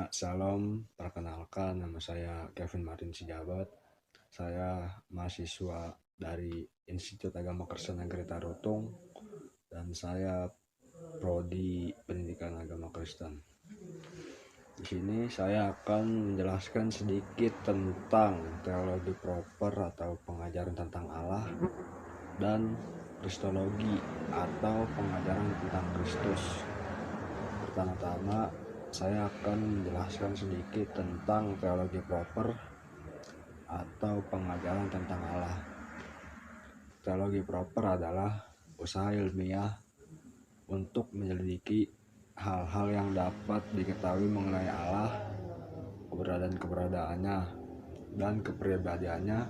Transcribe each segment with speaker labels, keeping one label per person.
Speaker 1: Ya, salam. Perkenalkan, nama saya Kevin Martin Sijabat. Saya mahasiswa dari Institut Agama Kristen Negeri Tarutung dan saya prodi Pendidikan Agama Kristen. Di sini saya akan menjelaskan sedikit tentang teologi proper atau pengajaran tentang Allah dan kristologi atau pengajaran tentang Kristus. Pertama-tama saya akan menjelaskan sedikit tentang teologi proper atau pengajaran tentang Allah. Teologi proper adalah usaha ilmiah untuk menyelidiki hal-hal yang dapat diketahui mengenai Allah, keberadaannya, dan kepribadiannya,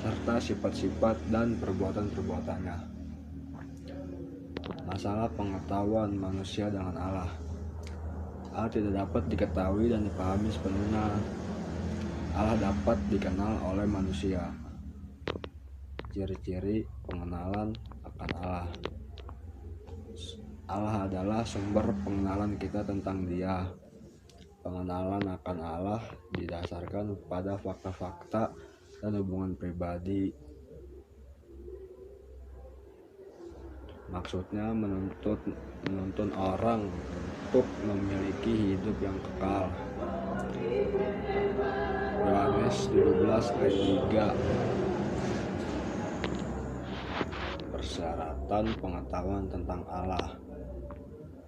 Speaker 1: serta sifat-sifat dan perbuatan-perbuatannya. Masalah pengetahuan manusia dengan Allah. Allah tidak dapat diketahui dan dipahami sepenuhnya. Allah dapat dikenal oleh manusia. Ciri-ciri pengenalan akan Allah. Allah adalah sumber pengenalan kita tentang Dia. Pengenalan akan Allah didasarkan pada fakta-fakta dan hubungan pribadi. Maksudnya menuntun orang untuk memiliki hidup yang kekal. Yohanes 12 ayat 3. Persyaratan pengetahuan tentang Allah.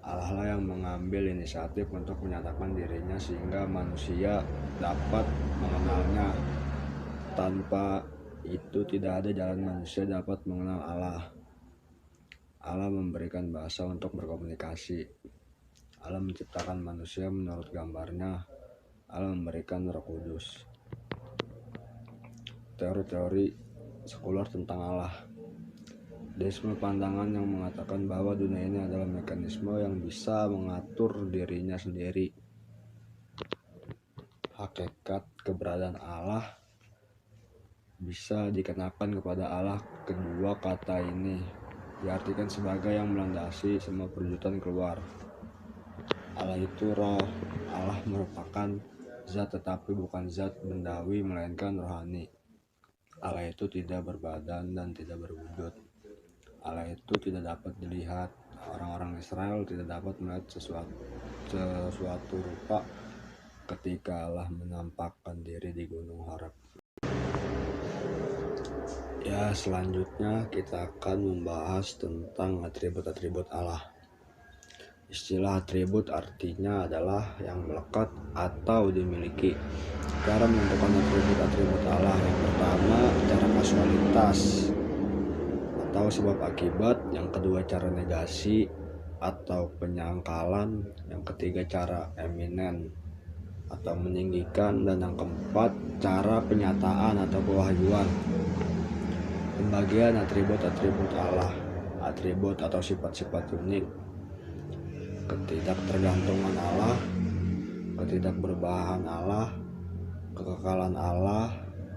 Speaker 1: Allah lah yang mengambil inisiatif untuk menyatakan dirinya sehingga manusia dapat mengenalnya. Tanpa itu tidak ada jalan manusia dapat mengenal Allah. Allah memberikan bahasa untuk berkomunikasi. Allah menciptakan manusia menurut gambarnya. Allah memberikan Roh Kudus. Teori-teori sekuler tentang Allah. Deisme pandangan yang mengatakan bahwa dunia ini adalah mekanisme yang bisa mengatur dirinya sendiri. Hakikat keberadaan Allah bisa dikenakan kepada Allah. Kedua kata ini diartikan sebagai yang melandasi semua perwujudan keluar. Allah itu roh. Allah merupakan zat tetapi bukan zat bendawi melainkan rohani. Allah itu tidak berbadan dan tidak berwujud. Allah itu tidak dapat dilihat. Orang-orang Israel tidak dapat melihat sesuatu rupa ketika Allah menampakkan diri di Gunung Horeb. Ya, selanjutnya kita akan membahas tentang atribut-atribut Allah. Istilah atribut artinya adalah yang melekat atau dimiliki. Cara menentukan atribut-atribut Allah. Yang pertama, cara kasualitas atau sebab akibat. Yang kedua, cara negasi atau penyangkalan. Yang ketiga, cara eminen atau meninggikan. Dan yang keempat, cara penyataan atau pewahyuan. Pembagian atribut-atribut Allah. Atribut atau sifat-sifat unik. Ketidaktergantungan Allah, ketidakberbahan Allah, kekekalan Allah,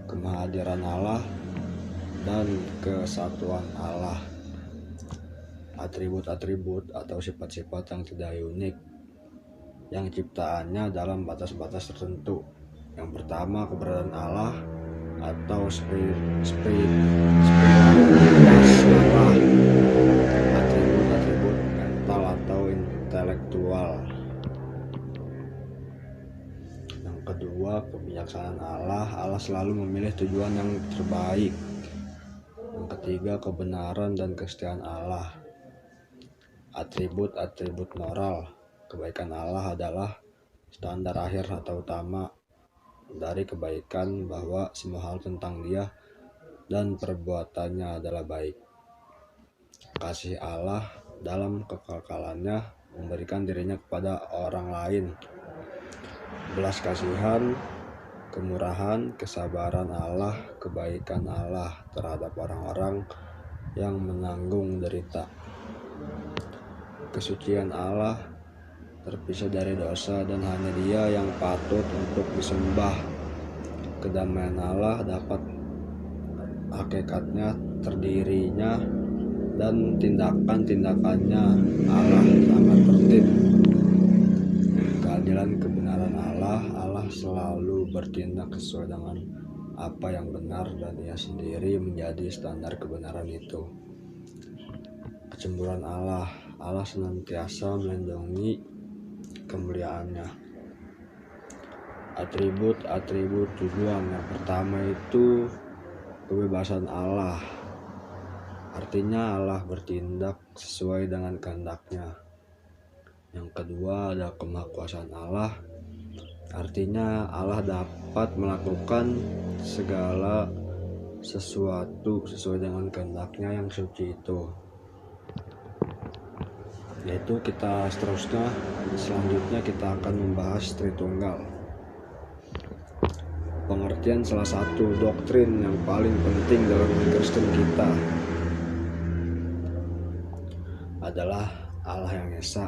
Speaker 1: kemahadiran Allah, dan kesatuan Allah. Atribut-atribut atau sifat-sifat yang tidak unik, yang ciptaannya dalam batas-batas tertentu. Yang pertama, keberadaan Allah atau spiritualitas Allah. Atribut-atribut mental atau intelektual. Yang kedua, kebijaksanaan Allah. Allah selalu memilih tujuan yang terbaik. Yang ketiga, kebenaran dan kesetiaan Allah. Atribut-atribut moral. Kebaikan Allah adalah standar akhir atau utama dari kebaikan, bahwa semua hal tentang Dia dan perbuatannya adalah baik. Kasih Allah dalam kekekalannya memberikan dirinya kepada orang lain. Belas kasihan, kemurahan, kesabaran Allah, kebaikan Allah terhadap orang-orang yang menanggung derita. Kesucian Allah, terpisah dari dosa dan hanya Dia yang patut untuk disembah. Kedamaian Allah dapat hakikatnya, terdirinya, dan tindakan-tindakannya Allah sangat tertib. jalan kebenaran Allah, Allah selalu bertindak sesuai dengan apa yang benar dan Ia sendiri menjadi standar kebenaran itu. Kecemburuan Allah, Allah senantiasa melindungi kemuliaannya. Atribut tujuan yang pertama itu kebebasan Allah. Artinya Allah bertindak sesuai dengan kehendak-Nya. Yang kedua ada kemahakuasaan Allah. Artinya Allah dapat melakukan segala sesuatu sesuai dengan kehendak-Nya yang suci itu. Yaitu selanjutnya kita akan membahas Tritunggal. Pengertian salah satu doktrin yang paling penting dalam Kristen kita adalah Allah yang Esa,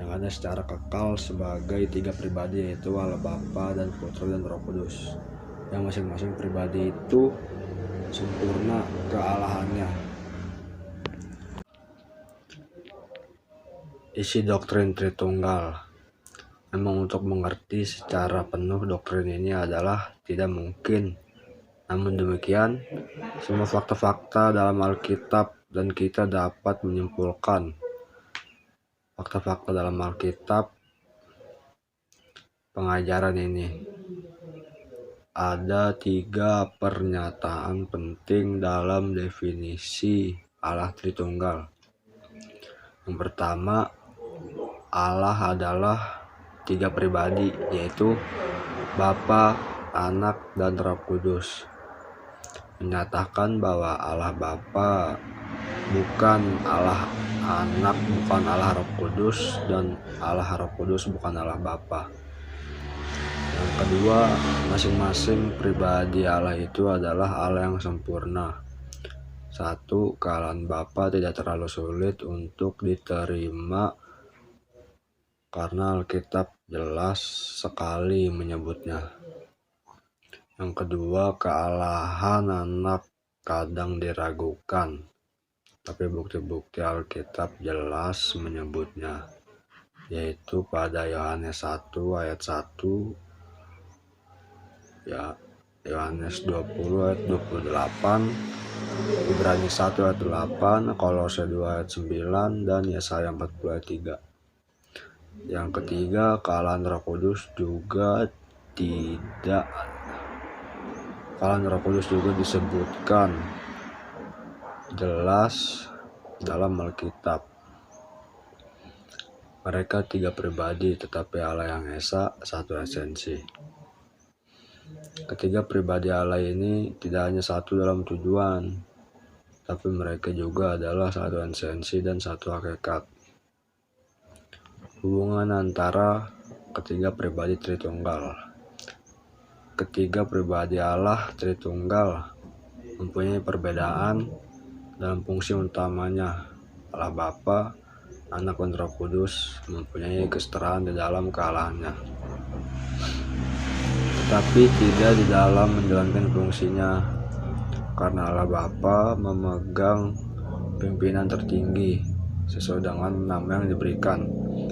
Speaker 1: yang ada secara kekal sebagai 3 pribadi, yaitu Allah Bapa dan Putra dan Roh Kudus, yang masing-masing pribadi itu sempurna kealahannya. Isi doktrin Tritunggal. Memang untuk mengerti secara penuh doktrin ini adalah tidak mungkin. Namun demikian, semua fakta-fakta dalam Alkitab dan kita dapat menyimpulkan fakta-fakta dalam Alkitab pengajaran ini. Ada 3 pernyataan penting dalam definisi Allah Tritunggal. Yang pertama, Allah adalah 3 pribadi, yaitu Bapa, Anak, dan Roh Kudus. Menyatakan bahwa Allah Bapa bukan Allah Anak, bukan Allah Roh Kudus, dan Allah Roh Kudus bukan Allah Bapa. Yang kedua, masing-masing pribadi Allah itu adalah Allah yang sempurna. 1. Kealahan Bapa tidak terlalu sulit untuk diterima karena Alkitab jelas sekali menyebutnya. Yang kedua, kealahan Anak kadang diragukan, tapi bukti-bukti Alkitab jelas menyebutnya, yaitu pada Yohanes 1 ayat 1, Yohanes 20 ayat 28, Ibrani 1 ayat 8, Kolose 2 ayat 9, dan Yesaya 40 ayat 3. Yang ketiga, kealahan Roh Kudus juga disebutkan jelas dalam Alkitab. Mereka 3 pribadi, tetapi Allah yang Esa satu esensi. Ketiga pribadi Allah ini tidak hanya satu dalam tujuan, tapi mereka juga adalah satu esensi dan satu hakikat. Hubungan antara ketiga pribadi Tritunggal. Ketiga pribadi Allah Tritunggal mempunyai perbedaan dalam fungsi utamanya. Allah Bapa, Anak, dan Roh Kudus mempunyai kesetaraan di dalam kealahannya, tetapi tidak di dalam menjalankan fungsinya, karena Allah Bapa memegang pimpinan tertinggi sesuai dengan nama yang diberikan,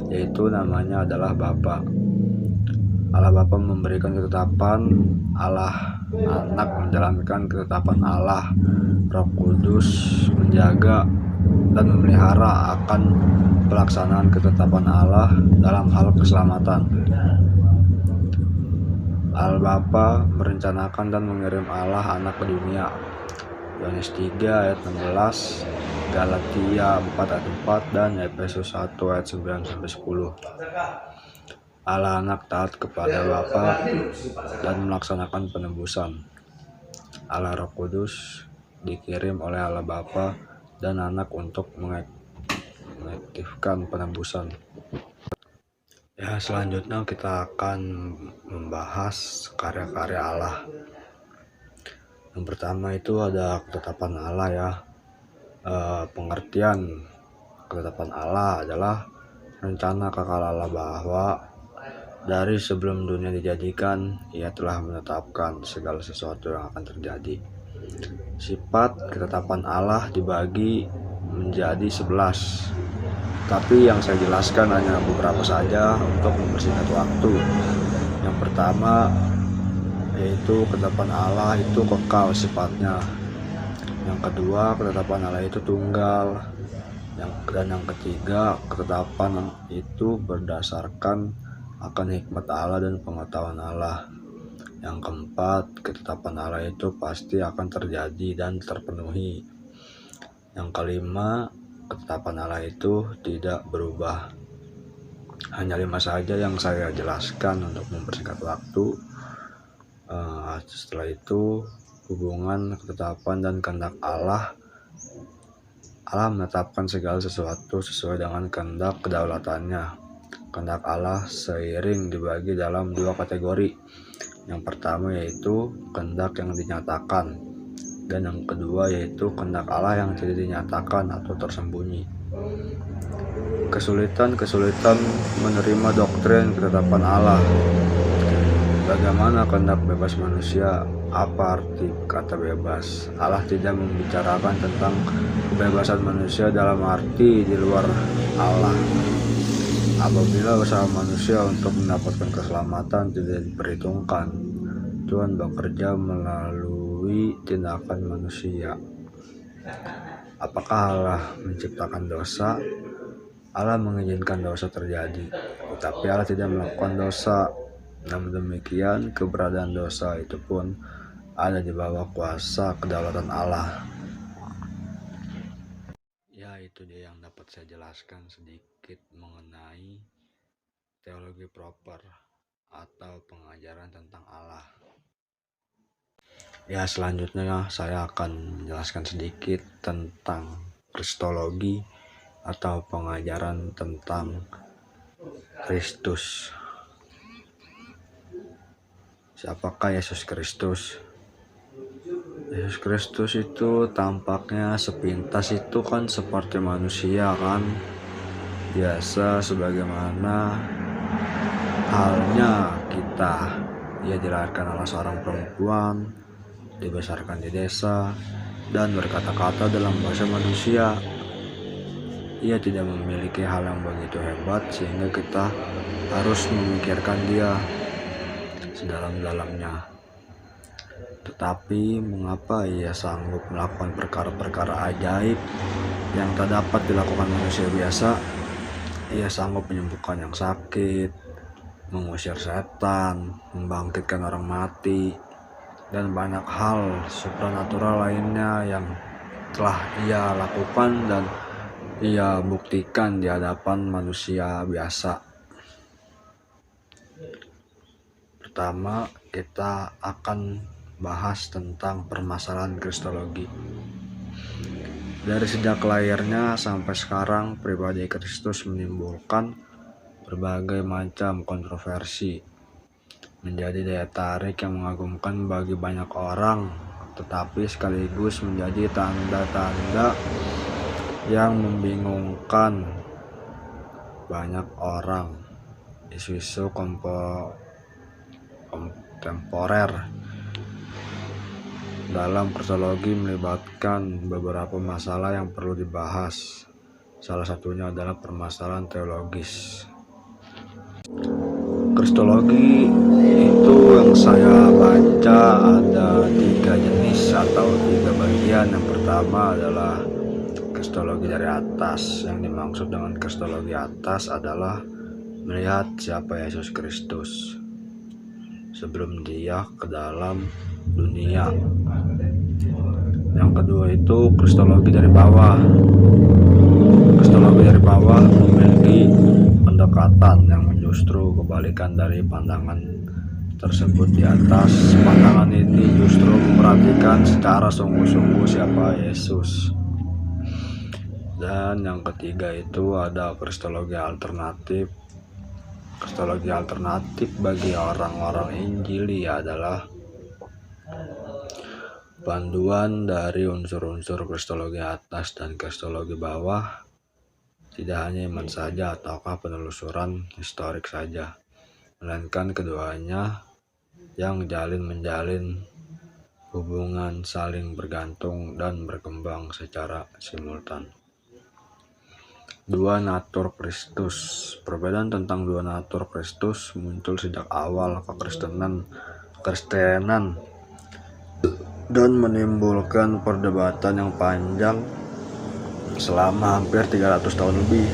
Speaker 1: yaitu namanya adalah Bapa. Allah Bapa memberikan ketetapan, Allah Anak menjalankan ketetapan Allah, Roh Kudus menjaga dan memelihara akan pelaksanaan ketetapan Allah dalam hal keselamatan. Allah Bapa merencanakan dan mengirim Allah Anak ke dunia. Yohanes 3 ayat 16, Galatia 4 ayat 4, dan Efesus 1 ayat 9-10. Allah Anak taat kepada Bapa dan melaksanakan penebusan. Allah Roh Kudus dikirim oleh Allah Bapa dan Anak untuk mengaktifkan penebusan. Selanjutnya kita akan membahas karya-karya Allah. Yang pertama itu ada ketetapan Allah pengertian ketetapan Allah adalah rencana kekal Allah, bahwa dari sebelum dunia dijadikan Ia telah menetapkan segala sesuatu yang akan terjadi. Sifat ketetapan Allah dibagi menjadi 11. Tapi yang saya jelaskan hanya beberapa saja untuk mempersingkat waktu. Yang pertama yaitu ketetapan Allah itu kekal sifatnya. Yang kedua, ketetapan Allah itu tunggal. Dan yang ketiga, ketetapan itu berdasarkan akan hikmat Allah dan pengetahuan Allah. Yang keempat, ketetapan Allah itu pasti akan terjadi dan terpenuhi. Yang kelima, ketetapan Allah itu tidak berubah. Hanya 5 saja yang saya jelaskan untuk mempersingkat waktu. Setelah itu, hubungan, ketetapan, dan kehendak Allah menetapkan segala sesuatu sesuai dengan kehendak kedaulatannya. Kehendak Allah seiring dibagi dalam 2 kategori. Yang pertama yaitu kehendak yang dinyatakan, dan yang kedua yaitu kehendak Allah yang tidak dinyatakan atau tersembunyi. Kesulitan menerima doktrin ketetapan Allah. Bagaimana kehendak bebas manusia? Apa arti kata bebas? Allah tidak membicarakan tentang kebebasan manusia dalam arti di luar Allah. Apabila usaha manusia untuk mendapatkan keselamatan tidak diperhitungkan, Tuhan bekerja melalui tindakan manusia. Apakah Allah menciptakan dosa? Allah mengizinkan dosa terjadi, tetapi Allah tidak melakukan dosa. Namun demikian, keberadaan dosa itu pun ada di bawah kuasa kedaulatan Allah. Ya, itu dia yang dapat saya jelaskan sedikit mengenai teologi proper atau pengajaran tentang Allah. Ya, selanjutnya saya akan menjelaskan sedikit tentang kristologi atau pengajaran tentang Kristus. Siapakah Yesus Kristus? Yesus Kristus itu tampaknya sepintas itu kan seperti manusia kan, biasa sebagaimana halnya kita. Ia dilahirkan oleh seorang perempuan, dibesarkan di desa, dan berkata-kata dalam bahasa manusia. Ia tidak memiliki hal yang begitu hebat sehingga kita harus memikirkan dia sedalam-dalamnya. Tetapi mengapa ia sanggup melakukan perkara-perkara ajaib yang tak dapat dilakukan manusia biasa? Ia sanggup menyembuhkan yang sakit, mengusir setan, membangkitkan orang mati, dan banyak hal supranatural lainnya yang telah ia lakukan dan ia buktikan di hadapan manusia biasa. Pertama, kita akan bahas tentang permasalahan kristologi. Dari sejak lahirnya sampai sekarang, pribadi Kristus menimbulkan berbagai macam kontroversi, menjadi daya tarik yang mengagumkan bagi banyak orang, tetapi sekaligus menjadi tanda-tanda yang membingungkan banyak orang. Isu-isu kontemporer dalam kristologi melibatkan beberapa masalah yang perlu dibahas. Salah satunya adalah permasalahan teologis. Kristologi itu yang saya baca ada 3 jenis atau 3 bagian. Yang pertama adalah kristologi dari atas. Yang dimaksud dengan kristologi atas adalah melihat siapa Yesus Kristus sebelum dia ke dalam dunia. Yang kedua itu kristologi dari bawah. Kristologi dari bawah memiliki pendekatan yang justru kebalikan dari pandangan tersebut di atas. Pandangan ini justru memperhatikan secara sungguh-sungguh siapa Yesus. Dan yang ketiga itu ada kristologi alternatif. Kristologi alternatif bagi orang-orang Injili adalah panduan dari unsur-unsur kristologi atas dan kristologi bawah. Tidak hanya iman saja ataukah penelusuran historik saja, melainkan keduanya yang menjalin hubungan saling bergantung dan berkembang secara simultan. Dua natur Kristus. Perbedaan tentang dua natur Kristus muncul sejak awal kekristenan dan menimbulkan perdebatan yang panjang selama hampir 300 tahun lebih.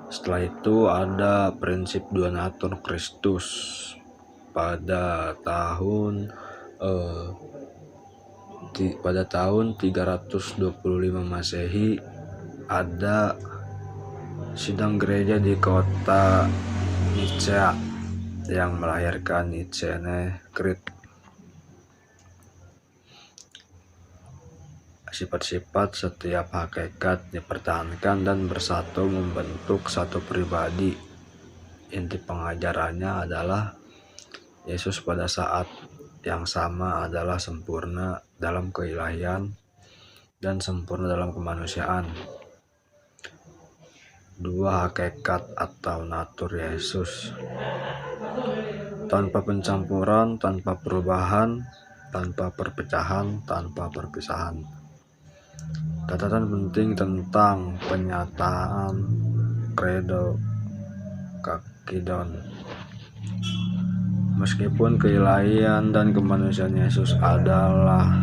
Speaker 1: Setelah itu ada prinsip dua natur Kristus. Pada tahun 325 Masehi ada sidang gereja di kota Nicea yang melahirkan Nicene Creed. Sifat-sifat setiap hakikat dipertahankan dan bersatu membentuk satu pribadi. Inti pengajarannya adalah Yesus pada saat yang sama adalah sempurna dalam keilahian dan sempurna dalam kemanusiaan. Dua hakikat atau natur Yesus, tanpa pencampuran, tanpa perubahan, tanpa perpecahan, tanpa perpisahan. Catatan penting tentang penyataan Credo Kakidon. Meskipun keilahian dan kemanusiaan Yesus adalah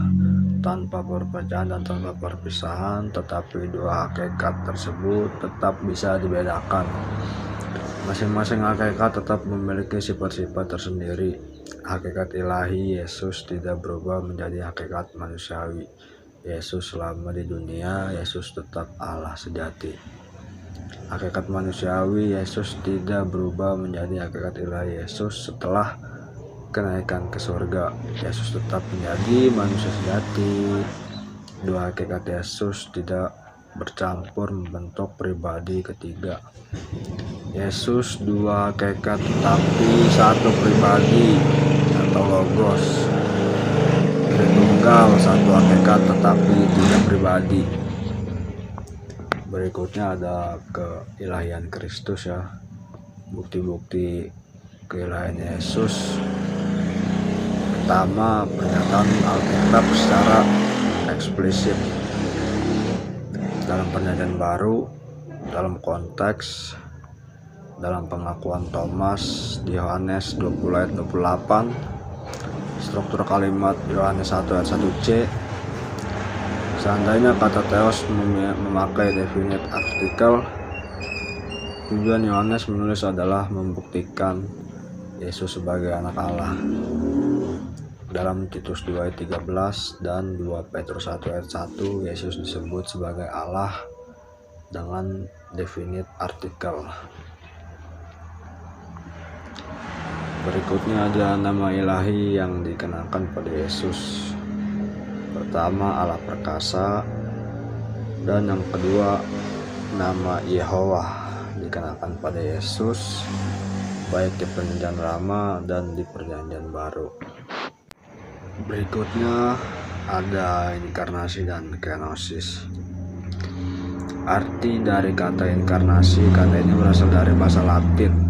Speaker 1: tanpa perpecahan dan tanpa perpisahan, tetapi dua hakikat tersebut tetap bisa dibedakan. Masing-masing hakikat tetap memiliki sifat-sifat tersendiri. Hakikat ilahi Yesus tidak berubah menjadi hakikat manusiawi. Yesus selama di dunia, Yesus tetap Allah sejati. Hakikat manusiawi Yesus tidak berubah menjadi hakikat ilahi Yesus setelah kenaikan ke surga. Yesus tetap menjadi manusia sejati. Dua hakikat Yesus tidak bercampur membentuk pribadi ketiga. Yesus dua hakikat tetapi satu pribadi atau logos. Tunggal satu hakikat tetapi tidak pribadi. Berikutnya ada keilahian Kristus ya. Bukti-bukti keilahian Yesus. Pertama, pernyataan Alkitab secara eksplisit. Dalam perjanjian baru, dalam konteks, dalam pengakuan Thomas di Yohanes 20 ayat 28, struktur kalimat Yohanes 1 ayat 1c. Seandainya kata Theos memakai definite artikel, tujuan Yohanes menulis adalah membuktikan Yesus sebagai anak Allah. Dalam Titus 2 ayat 13 dan 2 Petrus 1 ayat 1, Yesus disebut sebagai Allah dengan definite artikel. Berikutnya ada nama ilahi yang dikenakan pada Yesus. Pertama, Allah perkasa, dan yang kedua, nama Yehova dikenakan pada Yesus baik di perjanjian lama dan di perjanjian baru. Berikutnya ada inkarnasi dan kenosis. Arti dari kata inkarnasi, kata ini berasal dari bahasa Latin.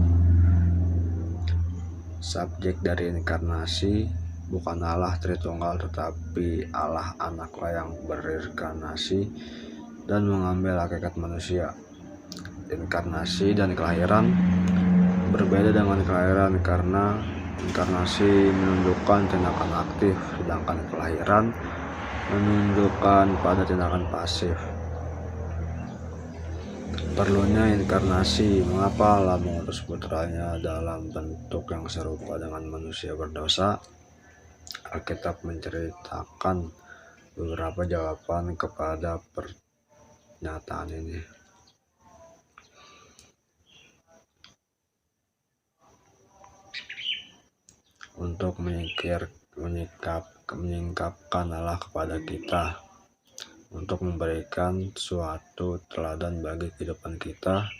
Speaker 1: Subjek dari inkarnasi bukan Allah Tritunggal, tetapi Allah Anaklah yang berinkarnasi dan mengambil hakikat manusia. Inkarnasi dan kelahiran berbeda dengan kelahiran karena inkarnasi menunjukkan tindakan aktif, sedangkan kelahiran menunjukkan pada tindakan pasif. Perlunya inkarnasi. Mengapa Allah mengutus putranya dalam bentuk yang serupa dengan manusia berdosa? Alkitab menceritakan beberapa jawaban kepada pernyataan ini. Untuk menyingkapkan Allah kepada kita, untuk memberikan suatu teladan bagi kehidupan kita,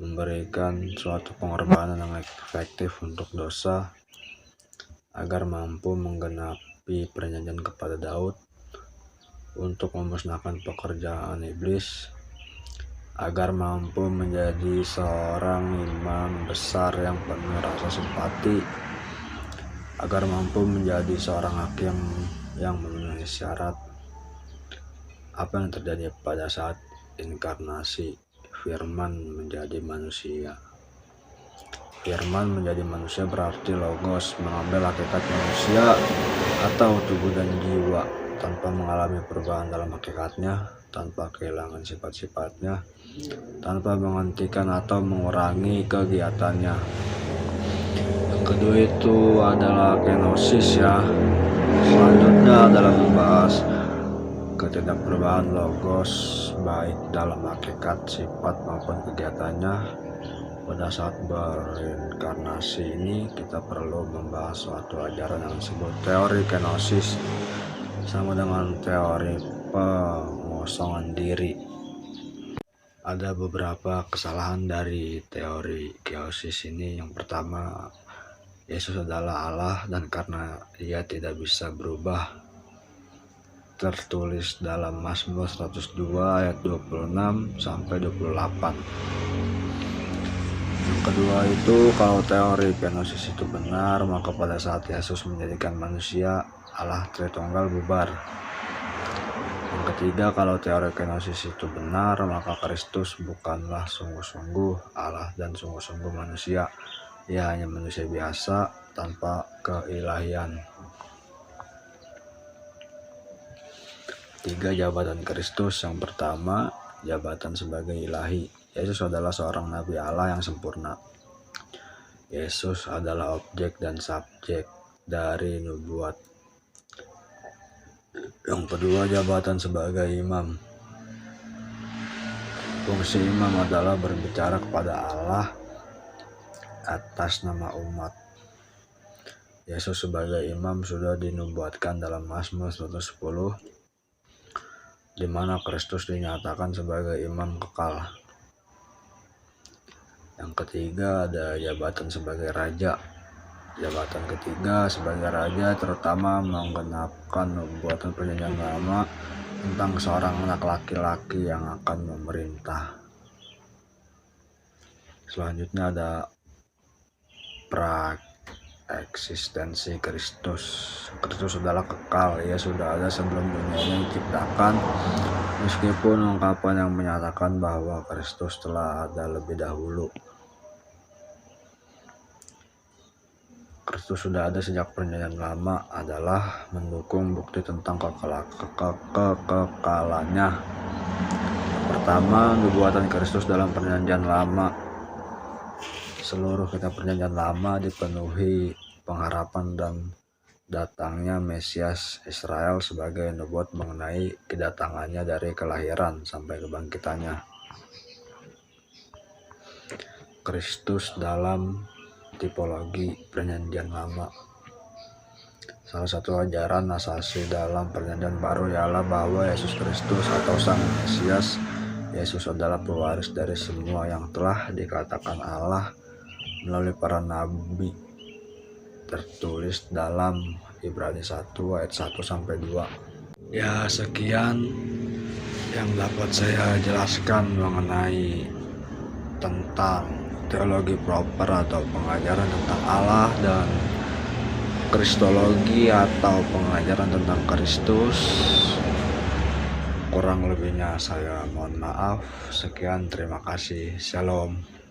Speaker 1: memberikan suatu pengorbanan yang efektif untuk dosa, agar mampu menggenapi perjanjian kepada Daud, untuk memusnahkan pekerjaan iblis, agar mampu menjadi seorang imam besar yang penuh rasa simpati, agar mampu menjadi seorang hakim yang memenuhi syarat, apa yang terjadi pada saat inkarnasi Firman menjadi manusia. Firman menjadi manusia berarti Logos mengambil hakikat manusia atau tubuh dan jiwa tanpa mengalami perubahan dalam hakikatnya, tanpa kehilangan sifat-sifatnya, tanpa menghentikan atau mengurangi kegiatannya. Yang kedua itu adalah kenosis ya. Selanjutnya adalah membahas ketidakperubahan Logos baik dalam hakikat, sifat maupun kegiatannya. Pada saat berinkarnasi ini kita perlu membahas suatu ajaran yang disebut teori kenosis, sama dengan teori pengosongan diri. Ada beberapa kesalahan dari teori kenosis ini. Yang pertama, Yesus adalah Allah dan karena Ia tidak bisa berubah, tertulis dalam Mazmur 102 ayat 26 sampai 28. Yang kedua itu, kalau teori kenosis itu benar, maka pada saat Yesus menjadikan manusia, Allah Tritunggal bubar. Yang ketiga, kalau teori kenosis itu benar, maka Kristus bukanlah sungguh-sungguh Allah dan sungguh-sungguh manusia. Ia hanya manusia biasa tanpa keilahian. 3 jabatan Kristus. Yang pertama, jabatan sebagai ilahi. Yesus adalah seorang nabi Allah yang sempurna. Yesus adalah objek dan subjek dari nubuat. Yang kedua, jabatan sebagai imam. Fungsi imam adalah berbicara kepada Allah atas nama umat. Yesus sebagai imam sudah dinubuatkan dalam Mazmur 110, di mana Kristus dinyatakan sebagai imam kekal. Yang ketiga ada jabatan sebagai raja. Jabatan ketiga sebagai raja terutama menggenapkan nubuatan perjanjian lama tentang seorang anak laki-laki yang akan memerintah. Selanjutnya ada eksistensi Kristus. Kristus adalah kekal, Ia sudah ada sebelum dunia ini diciptakan, meskipun ungkapan yang menyatakan bahwa Kristus telah ada lebih dahulu. Kristus sudah ada sejak perjanjian lama adalah mendukung bukti tentang kekekalannya. Pertama, nubuatan Kristus dalam perjanjian lama. Seluruh kitab perjanjian lama dipenuhi pengharapan dan datangnya Mesias Israel sebagai nubuat mengenai kedatangannya dari kelahiran sampai kebangkitannya. Kristus dalam tipologi perjanjian lama. Salah satu ajaran asasi dalam perjanjian baru ialah bahwa Yesus Kristus atau Sang Mesias, Yesus adalah pewaris dari semua yang telah dikatakan Allah melalui para nabi, tertulis dalam Ibrani 1 ayat 1 sampai 2. Ya, sekian yang dapat saya jelaskan mengenai tentang teologi proper atau pengajaran tentang Allah dan kristologi atau pengajaran tentang Kristus. Kurang lebihnya saya mohon maaf. Sekian, terima kasih. Shalom.